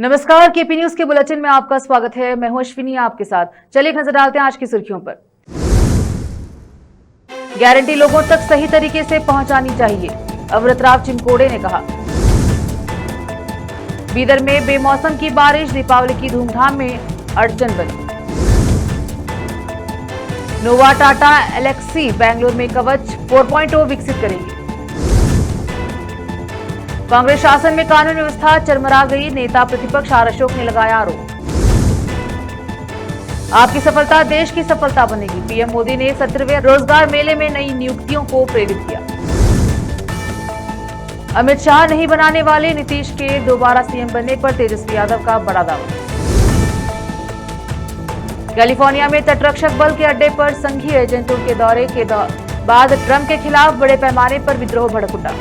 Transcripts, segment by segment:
नमस्कार, KP news के bulletin में आपका स्वागत है। मैं हूं अश्विनी आपके साथ। चलिए एक नजर डालते हैं आज की सुर्खियों पर। गारंटी लोगों तक सही तरीके से पहुंचानी चाहिए, अमृतराव चिमकोड़े ने कहा। बीदर में बेमौसम की बारिश दीपावली की धूमधाम में अड़चन बनी। नोवा टाटा एलेक्सी बेंगलुरु में कवच 4.0 विकसित करेगी। कांग्रेस शासन में कानून व्यवस्था चरमरा गई, नेता प्रतिपक्ष आर अशोक ने लगाया आरोप। आपकी सफलता देश की सफलता बनेगी, पीएम मोदी ने 17वें रोजगार मेले में नई नियुक्तियों को प्रेरित किया। अमित शाह नहीं बनाने वाले, नीतीश के दोबारा सीएम बनने पर तेजस्वी यादव का बड़ा दावा। कैलिफोर्निया में तटरक्षक बल के अड्डे पर संघीय एजेंटों के दौरे के बाद ट्रंप के खिलाफ बड़े पैमाने पर विद्रोह भड़क उठा।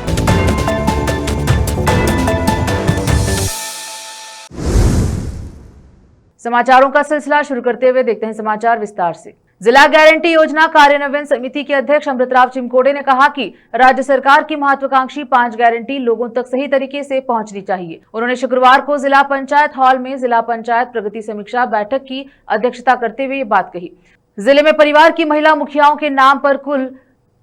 समाचारों का सिलसिला शुरू करते हुए देखते हैं समाचार विस्तार से। जिला गारंटी योजना कार्यान्वयन समिति के अध्यक्ष अमृतराव चिमकोड़े ने कहा कि राज्य सरकार की महत्वाकांक्षी 5 गारंटी लोगों तक सही तरीके से पहुंचनी चाहिए। उन्होंने शुक्रवार को जिला पंचायत हॉल में जिला पंचायत प्रगति समीक्षा बैठक की अध्यक्षता करते हुए ये बात कही। जिले में परिवार की महिला मुखियाओं के नाम पर कुल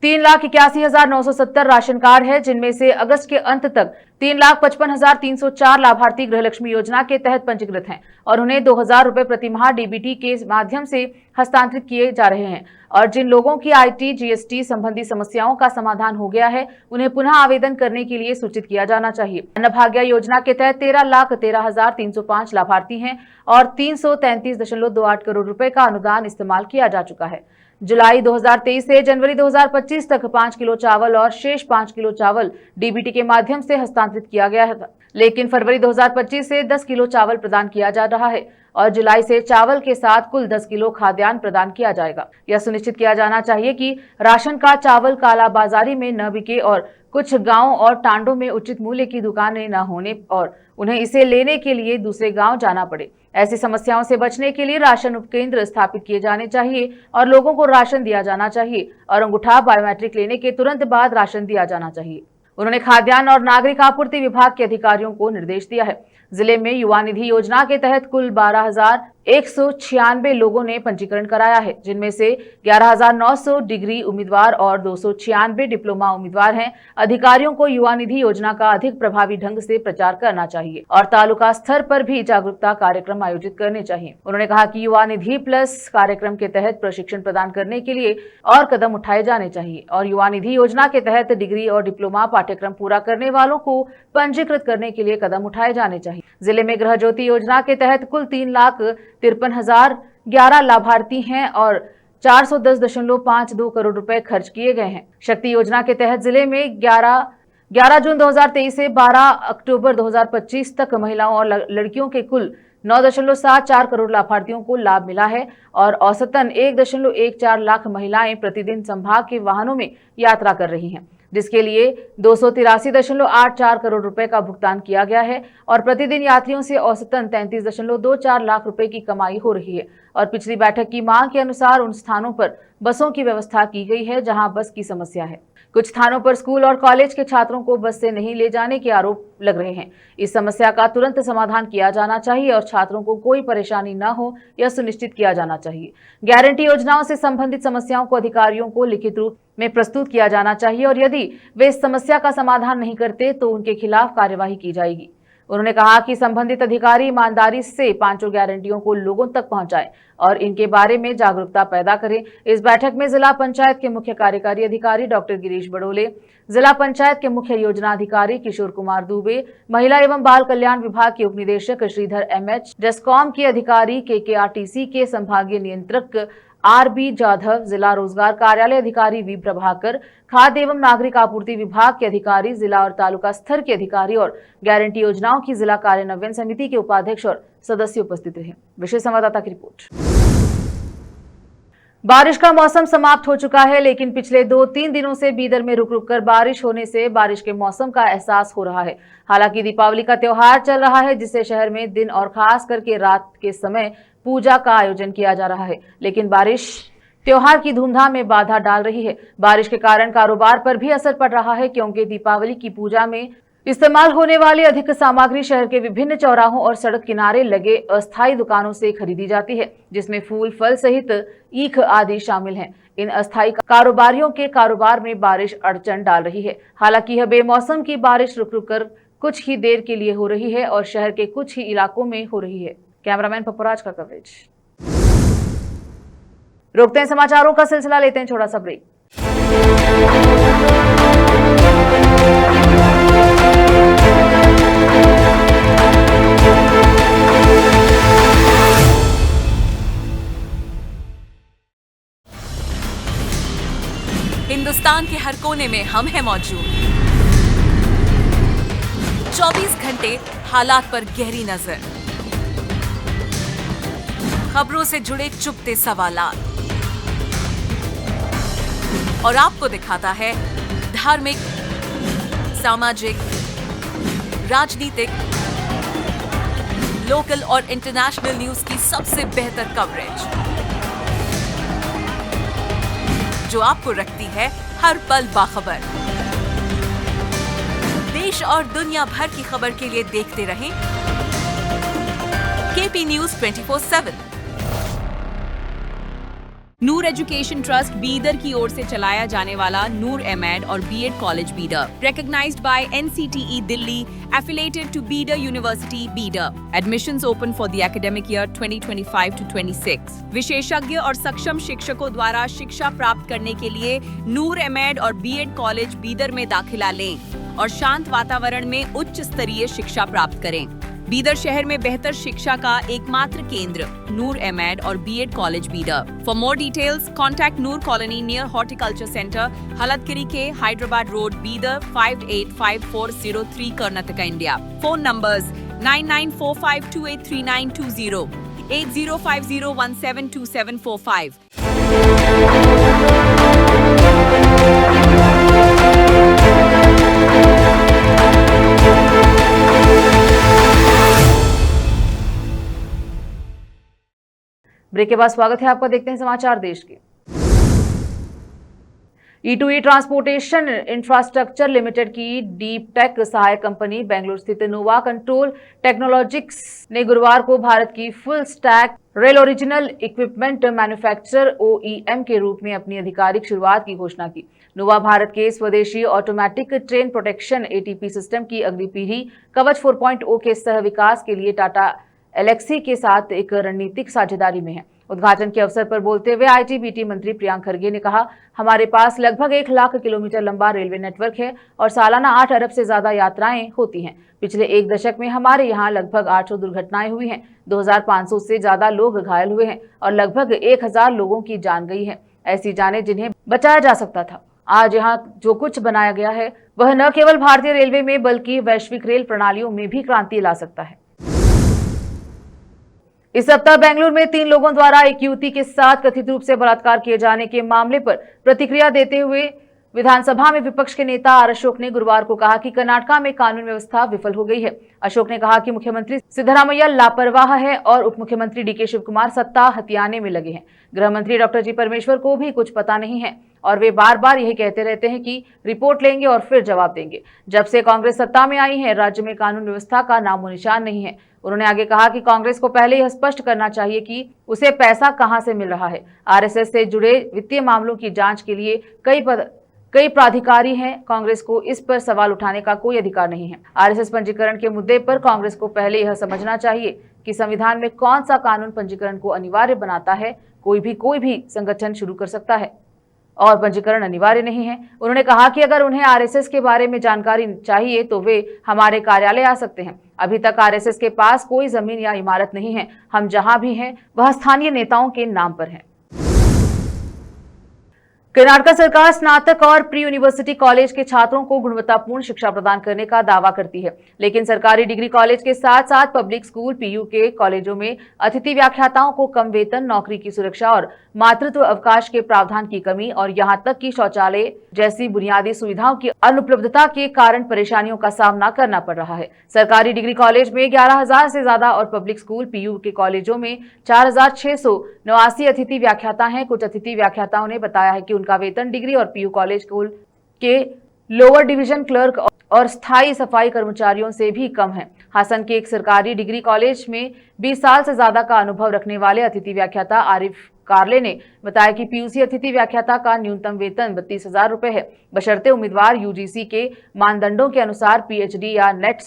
3,81,970 राशन कार्ड है, जिनमें से अगस्त के अंत तक 3,55,304 लाभार्थी गृहलक्ष्मी योजना के तहत पंजीकृत हैं और उन्हें 2,000 रुपए प्रति माह डीबीटी के माध्यम से हस्तांतरित किए जा रहे हैं। और जिन लोगों की आईटी जीएसटी संबंधी समस्याओं का समाधान हो गया है, उन्हें पुनः आवेदन करने के लिए सूचित किया जाना चाहिए। अन्नभाग्य योजना के तहत 13,13,305 लाभार्थी हैं और 333.28 करोड़ रुपए का अनुदान इस्तेमाल किया जा चुका है। जुलाई 2023 से जनवरी 2025 तक 5 किलो चावल और शेष 5 किलो चावल डीबीटी के माध्यम से हस्तांतरित किया गया था, लेकिन फरवरी 2025 से 10 किलो चावल प्रदान किया जा रहा है और जुलाई से चावल के साथ कुल 10 किलो खाद्यान्न प्रदान किया जाएगा। यह सुनिश्चित किया जाना चाहिए कि राशन का चावल कालाबाजारी में न बिके और कुछ गांवों और टांडों में उचित मूल्य की दुकानें न होने और उन्हें इसे लेने के लिए दूसरे गांव जाना पड़े। ऐसी समस्याओं से बचने के लिए राशन उपकेंद्र स्थापित किए जाने चाहिए और लोगों को राशन दिया जाना चाहिए और अंगूठा बायोमेट्रिक लेने के तुरंत बाद राशन दिया जाना चाहिए। उन्होंने खाद्यान्न और नागरिक आपूर्ति विभाग के अधिकारियों को निर्देश दिया है। जिले में युवा निधि योजना के तहत कुल 12,196 लोगों ने पंजीकरण कराया है, जिनमें से 11,900 डिग्री उम्मीदवार और 296 डिप्लोमा उम्मीदवार हैं। अधिकारियों को युवा निधि योजना का अधिक प्रभावी ढंग से प्रचार करना चाहिए और तालुका स्तर पर भी जागरूकता कार्यक्रम आयोजित करने चाहिए। उन्होंने कहा कि युवा निधि प्लस कार्यक्रम के तहत प्रशिक्षण प्रदान करने के लिए और कदम उठाए जाने चाहिए और युवा निधि योजना के तहत डिग्री और डिप्लोमा पाठ्यक्रम पूरा करने वालों को पंजीकृत करने के लिए कदम उठाए जाने चाहिए। जिले में गृह ज्योति योजना के तहत कुल 3,53,011 लाभार्थी हैं और 410.52 करोड़ रुपए खर्च किए गए हैं। शक्ति योजना के तहत जिले में 11 जून 2023 से 12 अक्टूबर 2025 तक महिलाओं और लड़कियों के कुल 9.74 करोड़ लाभार्थियों को लाभ मिला है और औसतन 1.14 लाख महिलाएं प्रतिदिन संभाग के वाहनों में यात्रा कर रही हैं, जिसके लिए 283.84 करोड़ रुपए का भुगतान किया गया है और प्रतिदिन यात्रियों से औसतन 33.24 लाख रुपए की कमाई हो रही है। और पिछली बैठक की मांग के अनुसार उन स्थानों पर बसों की व्यवस्था की गई है जहां बस की समस्या है। कुछ स्थानों पर स्कूल और कॉलेज के छात्रों को बस से नहीं ले जाने के आरोप लग रहे हैं। इस समस्या का तुरंत समाधान किया जाना चाहिए और छात्रों को कोई परेशानी न हो, यह सुनिश्चित किया जाना चाहिए। गारंटी योजनाओं से संबंधित समस्याओं को अधिकारियों को लिखित रूप में प्रस्तुत किया जाना चाहिए और यदि वे इस समस्या का समाधान नहीं करते तो उनके खिलाफ कार्यवाही की जाएगी। उन्होंने कहा कि संबंधित अधिकारी ईमानदारी से 5 गारंटियों को लोगों तक पहुंचाएं और इनके बारे में जागरूकता पैदा करें। इस बैठक में जिला पंचायत के मुख्य कार्यकारी अधिकारी डॉक्टर गिरीश बड़ोले, जिला पंचायत के मुख्य योजना अधिकारी किशोर कुमार दुबे, महिला एवं बाल कल्याण विभाग के उप निदेशक श्रीधर एमएच, डेस्कॉम के अधिकारी केकेआरटीसी के संभागीय नियंत्रक आरबी जाधव, जिला रोजगार कार्यालय अधिकारी वी प्रभाकर, खाद्य एवं नागरिक आपूर्ति विभाग के अधिकारी, जिला और तालुका स्तर के अधिकारी और गारंटी योजनाओं की जिला कार्यान्वयन समिति के उपाध्यक्ष और सदस्य उपस्थित रहे। विशेष संवाददाता की रिपोर्ट। बारिश का मौसम समाप्त हो चुका है, लेकिन पिछले 2-3 दिनों से बीदर में रुक रुक कर बारिश होने से बारिश के मौसम का एहसास हो रहा है। हालांकि दीपावली का त्योहार चल रहा है, जिससे शहर में दिन और खास करके रात के समय पूजा का आयोजन किया जा रहा है, लेकिन बारिश त्योहार की धूमधाम में बाधा डाल रही है। बारिश के कारण कारोबार पर भी असर पड़ रहा है, क्योंकि दीपावली की पूजा में इस्तेमाल होने वाली अधिक सामग्री शहर के विभिन्न चौराहों और सड़क किनारे लगे अस्थायी दुकानों से खरीदी जाती है, जिसमें फूल, फल सहित ईख आदि शामिल हैं। इन अस्थायी कारोबारियों के कारोबार में बारिश अड़चन डाल रही है। हालांकि यह बेमौसम की बारिश रुक रुक कर कुछ ही देर के लिए हो रही है और शहर के कुछ ही इलाकों में हो रही है। कैमरामैन पप्पूराज का कवरेज। रोकते हैं समाचारों का सिलसिला, लेते हैं छोटा सा ब्रेक। हिंदुस्तान के हर कोने में हम हैं मौजूद। 24 घंटे हालात पर गहरी नजर, खबरों से जुड़े चुपते सवालात और आपको दिखाता है धार्मिक, सामाजिक, राजनीतिक, लोकल और इंटरनेशनल न्यूज की सबसे बेहतर कवरेज, जो आपको रखती है हर पल बाखबर। देश और दुनिया भर की खबर के लिए देखते रहें KP news 24/7। Noor education trust Bidar की ओर से चलाया जाने वाला नूर एमएड और BEd college Bidar, recognized by NCTE Delhi, affiliated to Bidar University, Bidar. Admissions open for the academic year 2025 to 26. विशेषज्ञ और सक्षम शिक्षकों द्वारा शिक्षा प्राप्त करने के लिए नूर एमएड और बीएड कॉलेज बीदर में दाखिला लें और शांत वातावरण में उच्च स्तरीय शिक्षा प्राप्त करें। बीदर शहर में बेहतर शिक्षा का एकमात्र केंद्र नूर एमएड और BEd college Bidar. For more details contact Noor colony near horticulture centre, Halatgiri के Hyderabad road, Bidar 585403 Karnataka, India. Phone numbers 9945283920, 8050172745। Break के बाद स्वागत है आपका। देखते हैं समाचार देश के। E2E ट्रांसपोर्टेशन इंफ्रास्ट्रक्चर लिमिटेड की डीप टेक सहायक कंपनी बेंगलुरु स्थित नोवा कंट्रोल टेक्नोलॉजिक्स ने गुरुवार को भारत की full stack rail original equipment manufacturer OEM के रूप में अपनी आधिकारिक शुरुआत की घोषणा की। नोवा भारत के स्वदेशी automatic train protection ATP system की अगली पीढ़ी कवच 4.0 के सह विकास के लिए टाटा एलेक्सी के साथ एक रणनीतिक साझेदारी में है। उद्घाटन के अवसर पर बोलते हुए IT-BT मंत्री प्रियांक खरगे ने कहा, हमारे पास लगभग 1 लाख किलोमीटर लंबा रेलवे नेटवर्क है और सालाना 8 अरब से ज्यादा यात्राएं होती हैं। पिछले 1 दशक में हमारे यहाँ लगभग 800 दुर्घटनाएं हुई हैं, 2500 से ज्यादा लोग घायल हुए हैं और लगभग 1000 लोगों की जान गई है, ऐसी जानें जिन्हें बचाया जा सकता था। आज यहाँ जो कुछ बनाया गया है वह न केवल भारतीय रेलवे में बल्कि वैश्विक रेल प्रणालियों में भी क्रांति ला सकता है। इस सप्ताह बेंगलुरु में 3 लोगों द्वारा एक युवती के साथ कथित रूप से बलात्कार किए जाने के मामले पर प्रतिक्रिया देते हुए विधानसभा में विपक्ष के नेता आर अशोक ने गुरुवार को कहा कि कर्नाटका में कानून व्यवस्था विफल हो गई है। अशोक ने कहा कि मुख्यमंत्री सिद्धरामैया लापरवाह है और उप मुख्यमंत्री DK शिवकुमार सत्ता हथियाने में लगे हैं। गृह मंत्री डॉक्टर जी परमेश्वर को भी कुछ पता नहीं है और वे बार बार यही कहते रहते हैं कि रिपोर्ट लेंगे और फिर जवाब देंगे। जब से कांग्रेस सत्ता में आई है, राज्य में कानून व्यवस्था का नामो निशान नहीं है। उन्होंने आगे कहा कि कांग्रेस को पहले यह स्पष्ट करना चाहिए कि उसे पैसा कहां से मिल रहा है। RSS से जुड़े वित्तीय मामलों की जांच के लिए कई प्राधिकारी हैं। कांग्रेस को इस पर सवाल उठाने का कोई अधिकार नहीं है। RSS पंजीकरण के मुद्दे पर कांग्रेस को पहले यह समझना चाहिए कि संविधान में कौन सा कानून पंजीकरण को अनिवार्य बनाता है। कोई भी संगठन शुरू कर सकता है और पंजीकरण अनिवार्य नहीं है। उन्होंने कहा कि अगर उन्हें RSS के बारे में जानकारी चाहिए तो वे हमारे कार्यालय आ सकते हैं। अभी तक RSS के पास कोई जमीन या इमारत नहीं है। हम जहां भी हैं वह स्थानीय नेताओं के नाम पर है। कर्नाटक सरकार स्नातक और प्री यूनिवर्सिटी कॉलेज के छात्रों को गुणवत्तापूर्ण शिक्षा प्रदान करने का दावा करती है, लेकिन सरकारी डिग्री कॉलेज के साथ साथ पब्लिक स्कूल PU के कॉलेजों में अतिथि व्याख्याताओं को कम वेतन, नौकरी की सुरक्षा और मातृत्व अवकाश के प्रावधान की कमी और यहां तक कि शौचालय जैसी बुनियादी सुविधाओं की अनुपलब्धता के कारण परेशानियों का सामना करना पड़ रहा है। सरकारी डिग्री कॉलेज में 11,000 से ज्यादा और पब्लिक स्कूल PU के कॉलेजों में 4,689 अतिथि व्याख्याता हैं। कुछ अतिथि व्याख्याताओं ने बताया है कि उनका वेतन डिग्री और PU कॉलेज के लोअर डिवीजन क्लर्क और स्थायी सफाई कर्मचारियों से भी कम है। हासन के एक सरकारी डिग्री कॉलेज में 20 साल से ज्यादा का अनुभव रखने वाले अतिथि व्याख्याता आरिफ कार्ले ने बताया कि पीयूसी अतिथि व्याख्याता का न्यूनतम वेतन 32,000 रुपए है, बशर्ते उम्मीदवार यूजीसी के मानदंडों के अनुसार पीएचडी या नेट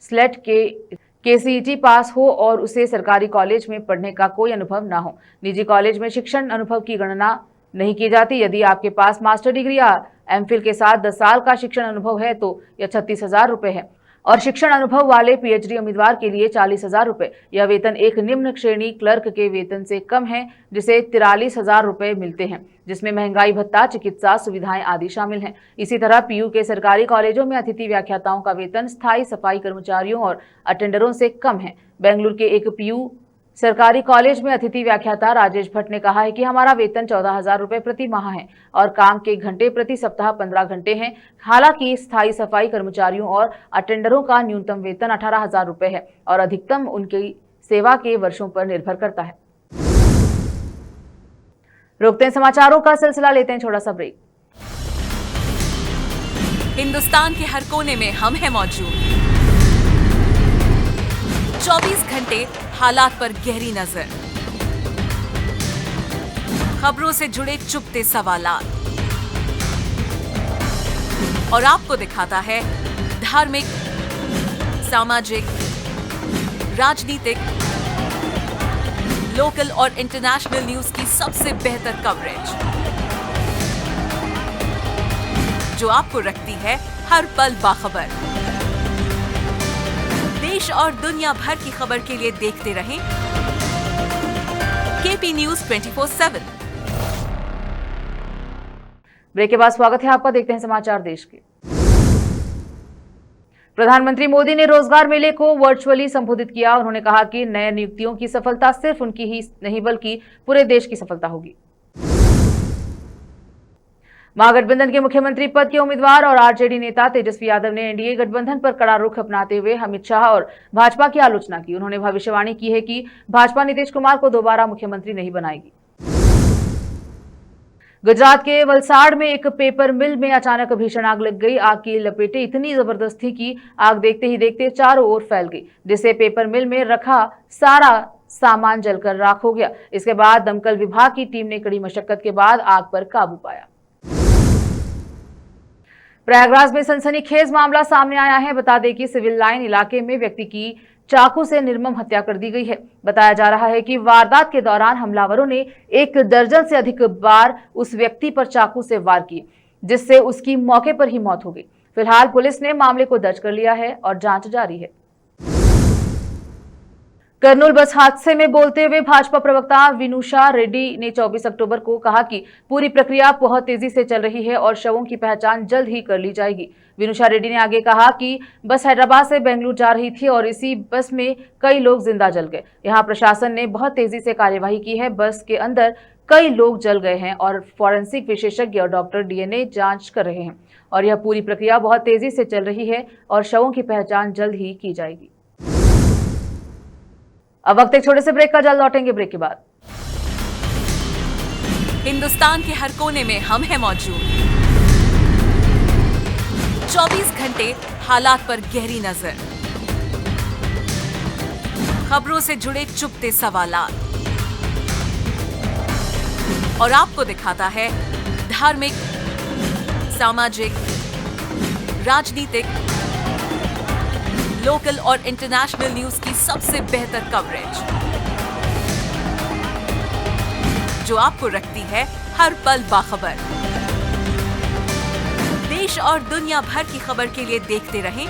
स्लेट के सीईटी पास हो और उसे सरकारी कॉलेज में पढ़ने का कोई अनुभव ना हो। निजी कॉलेज में शिक्षण अनुभव की गणना नहीं की जाती। यदि आपके पास मास्टर डिग्री या एमफिल के साथ 10 साल का शिक्षण अनुभव है तो यह 36,000 रुपए है और शिक्षण अनुभव वाले पीएचडी उम्मीदवार के लिए 40,000 रुपए। यह वेतन एक निम्न श्रेणी क्लर्क के वेतन से कम है, जिसे 43,000 रुपए मिलते हैं, जिसमें महंगाई भत्ता, चिकित्सा सुविधाएं आदि शामिल हैं। इसी तरह पीयू के सरकारी कॉलेजों में अतिथि व्याख्याताओं का वेतन स्थायी सफाई कर्मचारियों और अटेंडरों से कम है। बेंगलुरु के एक पीयू सरकारी कॉलेज में अतिथि व्याख्याता राजेश भट्ट ने कहा है कि हमारा वेतन 14,000 रुपए प्रति माह है और काम के घंटे प्रति सप्ताह 15 घंटे हैं। हालांकि स्थायी सफाई कर्मचारियों और अटेंडरों का न्यूनतम वेतन 18,000 रुपए है और अधिकतम उनकी सेवा के वर्षों पर निर्भर करता है। रोकते हैं समाचारों का सिलसिला, लेते हैं छोटा सा ब्रेक। हिंदुस्तान के हर कोने में हम हैं मौजूद। 24 घंटे हालात पर गहरी नजर, खबरों से जुड़े चुपते सवालात और आपको दिखाता है धार्मिक, सामाजिक, राजनीतिक, लोकल और इंटरनेशनल न्यूज की सबसे बेहतर कवरेज, जो आपको रखती है हर पल बाखबर। देश और दुनिया भर की खबर के लिए देखते रहें केपी न्यूज 24/7। ब्रेक के बाद स्वागत है आपका, देखते हैं समाचार देश के। प्रधानमंत्री मोदी ने रोजगार मेले को वर्चुअली संबोधित किया। उन्होंने कहा कि नए नियुक्तियों की सफलता सिर्फ उनकी ही नहीं बल्कि पूरे देश की सफलता होगी। महागठबंधन के मुख्यमंत्री पद के उम्मीदवार और आरजेडी नेता तेजस्वी यादव ने एनडीए गठबंधन पर कड़ा रुख अपनाते हुए अमित शाह और भाजपा की आलोचना की। उन्होंने भविष्यवाणी की है कि भाजपा नीतीश कुमार को दोबारा मुख्यमंत्री नहीं बनाएगी। गुजरात के वलसाड़ में एक पेपर मिल में अचानक भीषण आग लग गई। आग की लपेटें इतनी जबरदस्त थी कि आग देखते ही देखते चारों ओर फैल गई, जिससे पेपर मिल में रखा सारा सामान जलकर राख हो गया। इसके बाद दमकल विभाग की टीम ने कड़ी मशक्कत के बाद आग पर काबू पाया। प्रयागराज में सनसनीखेज मामला सामने आया है। बता दें कि सिविल लाइन इलाके में व्यक्ति की चाकू से निर्मम हत्या कर दी गई है। बताया जा रहा है कि वारदात के दौरान हमलावरों ने 1 दर्जन से अधिक बार उस व्यक्ति पर चाकू से वार किए, जिससे उसकी मौके पर ही मौत हो गई। फिलहाल पुलिस ने मामले को दर्ज कर लिया है और जांच जारी है। कर्नूल बस हादसे में बोलते हुए भाजपा प्रवक्ता विनुषा रेड्डी ने 24 अक्टूबर को कहा कि पूरी प्रक्रिया बहुत तेजी से चल रही है और शवों की पहचान जल्द ही कर ली जाएगी। विनुषा रेड्डी ने आगे कहा कि बस हैदराबाद से बेंगलुरु जा रही थी और इसी बस में कई लोग जिंदा जल गए। यहाँ प्रशासन ने बहुत तेजी से कार्यवाही की है। बस के अंदर कई लोग जल गए हैं और फॉरेंसिक विशेषज्ञ और डॉक्टर डीएनए जांच कर रहे हैं और यह पूरी प्रक्रिया बहुत तेजी से चल रही है और शवों की पहचान जल्द ही की जाएगी। अब वक्त एक छोटे से ब्रेक का, जल्द लौटेंगे ब्रेक के बाद। हिंदुस्तान के हर कोने में हम हैं मौजूद। 24 घंटे हालात पर गहरी नजर, खबरों से जुड़े चुपते सवालात और आपको दिखाता है धार्मिक, सामाजिक, राजनीतिक, लोकल और इंटरनेशनल न्यूज की सबसे बेहतर कवरेज, जो आपको रखती है हर पल बाखबर। देश और दुनिया भर की खबर के लिए देखते रहें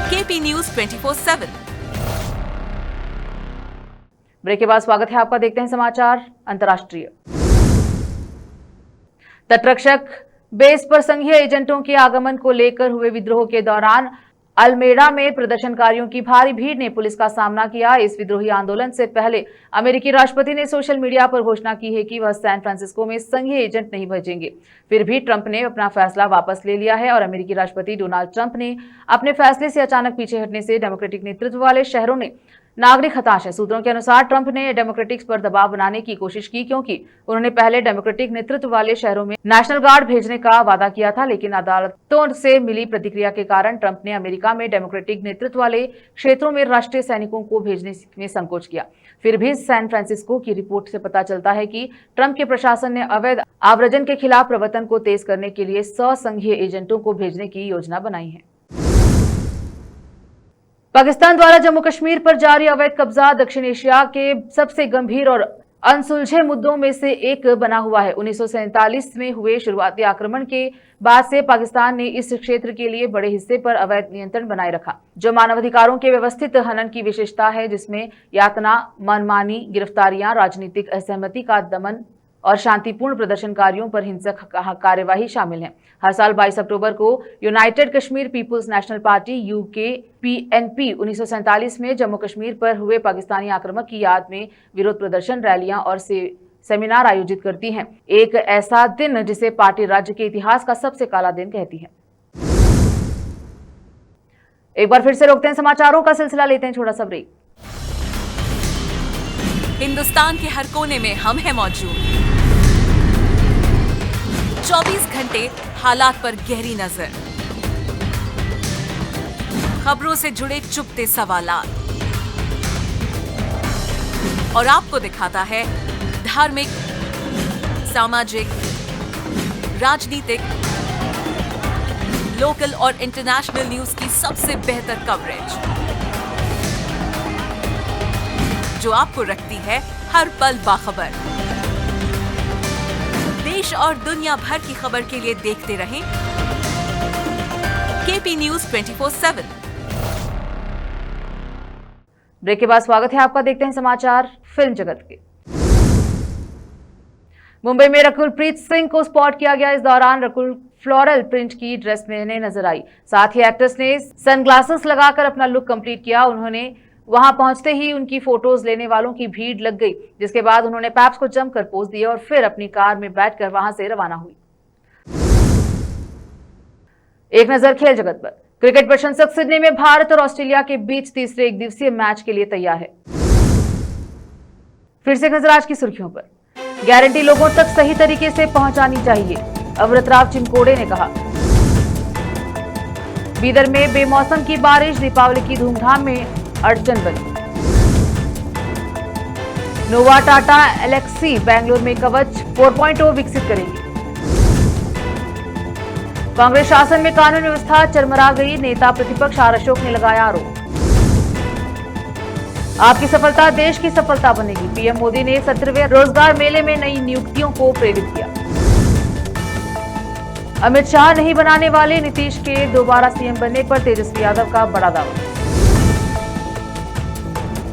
केपी न्यूज 24/7। ब्रेक के बाद स्वागत है आपका, देखते हैं समाचार अंतर्राष्ट्रीय। तटरक्षक बेस पर संघीय एजेंटों के आगमन को लेकर हुए विद्रोह के दौरान अल्मेडा में प्रदर्शनकारियों की भारी भीड़ ने पुलिस का सामना किया। इस विद्रोही आंदोलन से पहले अमेरिकी राष्ट्रपति ने सोशल मीडिया पर घोषणा की है कि वह सैन फ्रांसिस्को में संघीय एजेंट नहीं भेजेंगे। फिर भी ट्रंप ने अपना फैसला वापस ले लिया है और अमेरिकी राष्ट्रपति डोनाल्ड ट्रंप ने अपने फैसले से अचानक पीछे हटने से डेमोक्रेटिक नेतृत्व वाले शहरों ने नागरिक हताश है। सूत्रों के अनुसार ट्रंप ने डेमोक्रेटिक्स पर दबाव बनाने की कोशिश की, क्योंकि उन्होंने पहले डेमोक्रेटिक नेतृत्व वाले शहरों में नेशनल गार्ड भेजने का वादा किया था, लेकिन अदालतों से मिली प्रतिक्रिया के कारण ट्रंप ने अमेरिका में डेमोक्रेटिक नेतृत्व वाले क्षेत्रों में राष्ट्रीय सैनिकों को भेजने में संकोच किया। फिर भी सैन फ्रांसिस्को की रिपोर्ट से पता चलता है कि ट्रंप के प्रशासन ने अवैध आव्रजन के खिलाफ प्रवर्तन को तेज करने के लिए 100 संघीय एजेंटों को भेजने की योजना बनाई है। पाकिस्तान द्वारा जम्मू कश्मीर पर जारी अवैध कब्जा दक्षिण एशिया के सबसे गंभीर और अनसुलझे मुद्दों में से एक बना हुआ है। 1947 में हुए शुरुआती आक्रमण के बाद से पाकिस्तान ने इस क्षेत्र के लिए बड़े हिस्से पर अवैध नियंत्रण बनाए रखा, जो मानवाधिकारों के व्यवस्थित हनन की विशेषता है, जिसमें यातना, मनमानी, गिरफ्तारियां, राजनीतिक असहमति का दमन और शांतिपूर्ण प्रदर्शनकारियों पर हिंसक कार्यवाही शामिल है। हर साल 22 अक्टूबर को United Kashmir peoples national party (यूकेपीएनपी) 1947 में जम्मू कश्मीर पर हुए पाकिस्तानी आक्रमण की याद में विरोध प्रदर्शन, रैलियां और सेमिनार आयोजित करती है। एक ऐसा दिन जिसे पार्टी राज्य के इतिहास का सबसे काला दिन कहती है। एक बार फिर से रोकते हैं समाचारों का सिलसिला, लेते हैं छोटा सा ब्रेक। हिंदुस्तान के हर कोने में हम हैं मौजूद। 24 घंटे हालात पर गहरी नजर, खबरों से जुड़े चुपते सवालात, और आपको दिखाता है धार्मिक, सामाजिक, राजनीतिक, लोकल और इंटरनेशनल न्यूज की सबसे बेहतर कवरेज, जो आपको रखती है हर पल बाखबर। देश और दुनिया भर की खबर के लिए देखते रहें केपी न्यूज 24/7। ब्रेक के बाद स्वागत है आपका। देखते हैं समाचार फिल्म जगत के। मुंबई में रकुलप्रीत सिंह को स्पॉट किया गया। इस दौरान रकुल फ्लोरल प्रिंट की ड्रेस में नजर आई। साथ ही एक्ट्रेस ने सनग्लासेस लगाकर अपना लुक कंप्लीट किया। उन्होंने वहां पहुंचते ही उनकी फोटोज लेने वालों की भीड़ लग गई, जिसके बाद उन्होंने पैप्स को जमकर पोज दिए और फिर अपनी कार में बैठकर वहां से रवाना हुई। एक नजर खेल जगत पर। क्रिकेट प्रशंसक सिडनी में भारत और ऑस्ट्रेलिया के बीच तीसरे एक दिवसीय मैच के लिए तैयार है। फिर से एक नजर आज की सुर्खियों पर। गारंटी लोगों तक सही तरीके से पहुंचानी चाहिए, अमृतराव चिमकोड़े ने कहा। बीदर में बेमौसम की बारिश, दीपावली की धूमधाम में अड़चन बनी। नोवा टाटा एलेक्सी बेंगलुरु में कवच 4.0 विकसित करेगी। कांग्रेस शासन में कानून व्यवस्था चरमरा गई, नेता प्रतिपक्ष आर अशोक ने लगाया आरोप। आपकी सफलता देश की सफलता बनेगी, पीएम मोदी ने 17वें रोजगार मेले में नई नियुक्तियों को प्रेरित किया। अमित शाह नहीं बनाने वाले, नीतीश के दोबारा सीएम बनने पर तेजस्वी यादव का बड़ा दावा।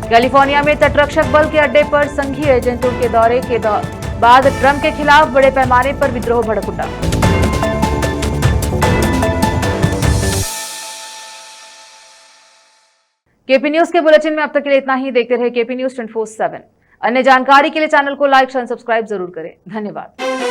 कैलिफोर्निया में तटरक्षक बल के अड्डे पर संघीय एजेंटों के दौरे के बाद ट्रंप के खिलाफ बड़े पैमाने पर विद्रोह भड़क उठा। केपी न्यूज के बुलेटिन में अब तक के लिए इतना ही। देखते रहे केपी न्यूज 24/7। अन्य जानकारी के लिए चैनल को लाइक और सब्सक्राइब जरूर करें। धन्यवाद।